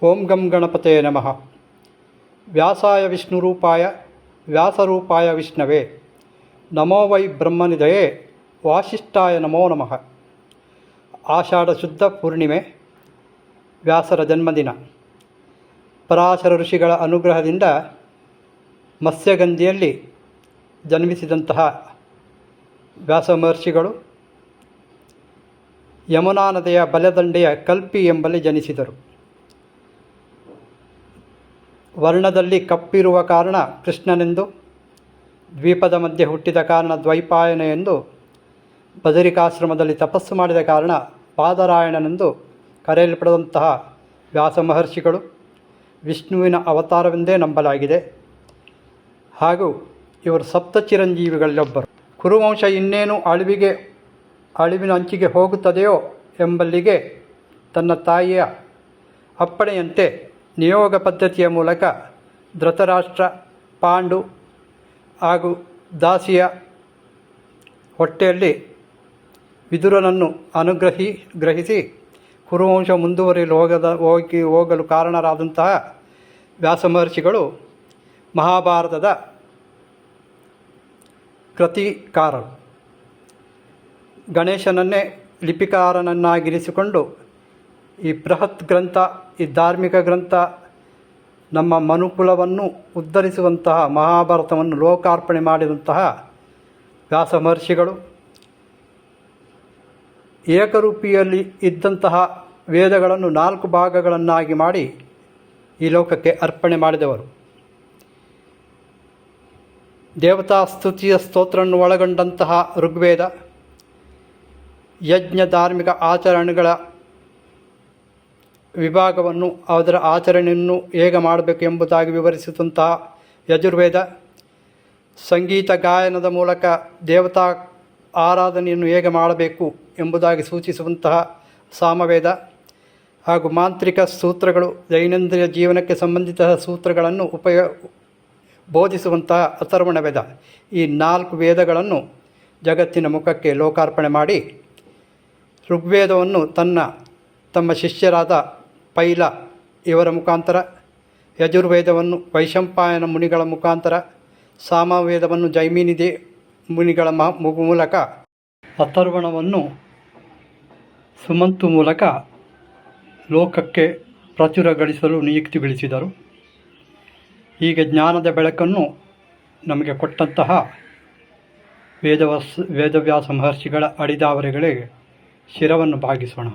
ಓಂ ಗಂ ಗಣಪತೆ ನಮಃ. ವ್ಯಾಸಾಯ ವಿಷ್ಣುರೂಪಾಯ ವ್ಯಾಸರೂಪಾಯ ವಿಷ್ಣವೇ ನಮೋ ವೈ ಬ್ರಹ್ಮನಿಧಯೇ ವಾಸಿಷ್ಠಾಯ ನಮೋ ನಮಃ. ಆಷಾಢ ಶುದ್ಧ ಪೂರ್ಣಿಮೆ, ವ್ಯಾಸರ ಜನ್ಮದಿನ. ಪರಾಶರ ಋಷಿಗಳ ಅನುಗ್ರಹದಿಂದ ಮತ್ಸ್ಯಗಂಧಿಯಲ್ಲಿ ಜನ್ಮಿಸಿದಂತಹ ವ್ಯಾಸ ಮಹರ್ಷಿಗಳು ಯಮುನಾ ನದಿಯ ಬಲದಂಡೆಯ ಕಲ್ಪಿ ಎಂಬಲ್ಲಿ ಜನಿಸಿದರು. ವರ್ಣದಲ್ಲಿ ಕಪ್ಪಿರುವ ಕಾರಣ ಕೃಷ್ಣನೆಂದು, ದ್ವೀಪದ ಮಧ್ಯೆ ಹುಟ್ಟಿದ ಕಾರಣ ದ್ವೈಪಾಯನ ಎಂದು, ಬದರಿಕಾಶ್ರಮದಲ್ಲಿ ತಪಸ್ಸು ಮಾಡಿದ ಕಾರಣ ಬಾದರಾಯಣನೆಂದು ಕರೆಯಲ್ಪಡುವಂತಹ ವ್ಯಾಸ ಮಹರ್ಷಿಗಳು ವಿಷ್ಣುವಿನ ಅವತಾರವೆಂದೇ ನಂಬಲಾಗಿದೆ. ಹಾಗೂ ಇವರು ಸಪ್ತ ಚಿರಂಜೀವಿಗಳಲ್ಲೊಬ್ಬರು. ಕುರುವಂಶ ಇನ್ನೇನು ಅಳಿವಿನ ಅಂಚಿಗೆ ಹೋಗುತ್ತದೆಯೋ ಎಂಬಲ್ಲಿಗೆ ತನ್ನ ತಾಯಿಯ ಅಪ್ಪಣೆಯಂತೆ ನಿಯೋಗ ಪದ್ಧತಿಯ ಮೂಲಕ ಧೃತರಾಷ್ಟ್ರ, ಪಾಂಡು ಹಾಗೂ ದಾಸಿಯ ಹೊಟ್ಟೆಯಲ್ಲಿ ವಿದುರನನ್ನು ಗ್ರಹಿಸಿ ಕುರುವಂಶ ಮುಂದುವರಿಯಲು ಹೋಗಲು ಕಾರಣರಾದಂತಹ ವ್ಯಾಸ ಮಹರ್ಷಿಗಳು ಮಹಾಭಾರತದ ಕೃತಿಕಾರರು. ಗಣೇಶನನ್ನೇ ಲಿಪಿಕಾರನನ್ನಾಗಿರಿಸಿಕೊಂಡು ಈ ಬೃಹತ್ ಗ್ರಂಥ, ಈ ಧಾರ್ಮಿಕ ಗ್ರಂಥ, ನಮ್ಮ ಮನುಕುಲವನ್ನು ಉದ್ಧರಿಸುವಂತಹ ಮಹಾಭಾರತವನ್ನು ಲೋಕಾರ್ಪಣೆ ಮಾಡಿದಂತಹ ವ್ಯಾಸ ಮಹರ್ಷಿಗಳು ಏಕರೂಪಿಯಲ್ಲಿ ಇದ್ದಂತಹ ವೇದಗಳನ್ನು 4 ಭಾಗಗಳನ್ನಾಗಿ ಮಾಡಿ ಈ ಲೋಕಕ್ಕೆ ಅರ್ಪಣೆ ಮಾಡಿದವರು. ದೇವತಾ ಸ್ತುತಿಯ ಸ್ತೋತ್ರವನ್ನು ಒಳಗೊಂಡಂತಹ ಋಗ್ವೇದ, ಯಜ್ಞ ಧಾರ್ಮಿಕ ಆಚರಣೆಗಳ ವಿಭಾಗವನ್ನು, ಅದರ ಆಚರಣೆಯನ್ನು ಹೇಗೆ ಮಾಡಬೇಕು ಎಂಬುದಾಗಿ ವಿವರಿಸಿದಂತಹ ಯಜುರ್ವೇದ, ಸಂಗೀತ ಗಾಯನದ ಮೂಲಕ ದೇವತಾ ಆರಾಧನೆಯನ್ನು ಹೇಗೆ ಮಾಡಬೇಕು ಎಂಬುದಾಗಿ ಸೂಚಿಸುವಂತಹ ಸಾಮವೇದ, ಹಾಗೂ ಮಾಂತ್ರಿಕ ಸೂತ್ರಗಳು, ದೈನಂದಿನ ಜೀವನಕ್ಕೆ ಸಂಬಂಧಿತ ಸೂತ್ರಗಳನ್ನು ಬೋಧಿಸುವಂತಹ ಅಥರ್ವಣ ವೇದ. ಈ 4 ವೇದಗಳನ್ನು ಜಗತ್ತಿನ ಮುಖಕ್ಕೆ ಲೋಕಾರ್ಪಣೆ ಮಾಡಿ ಋಗ್ವೇದವನ್ನು ತಮ್ಮ ಶಿಷ್ಯರಾದ ಪೈಲ ಇವರ ಮುಖಾಂತರ, ಯಜುರ್ವೇದವನ್ನು ವೈಶಂಪಾಯನ ಮುನಿಗಳ ಮುಖಾಂತರ, ಸಾಮವೇದವನ್ನು ಜೈಮಿನಿ ಮುನಿಗಳ ಮೂಲಕ, ಅಥರ್ವಣವನ್ನು ಸುಮಂತು ಮೂಲಕ ಲೋಕಕ್ಕೆ ಪ್ರಚುರಗೊಳಿಸಲು ನಿಯುಕ್ತಿಗೊಳಿಸಿದರು. ಹೀಗೆ ಜ್ಞಾನದ ಬೆಳಕನ್ನು ನಮಗೆ ಕೊಟ್ಟಂತಹ ವೇದವ್ಯಾಸ ಮಹರ್ಷಿಗಳ ಅಡಿದಾವರೆಗಳಿಗೆ ಶಿರವನ್ನು ಭಾಗಿಸೋಣ.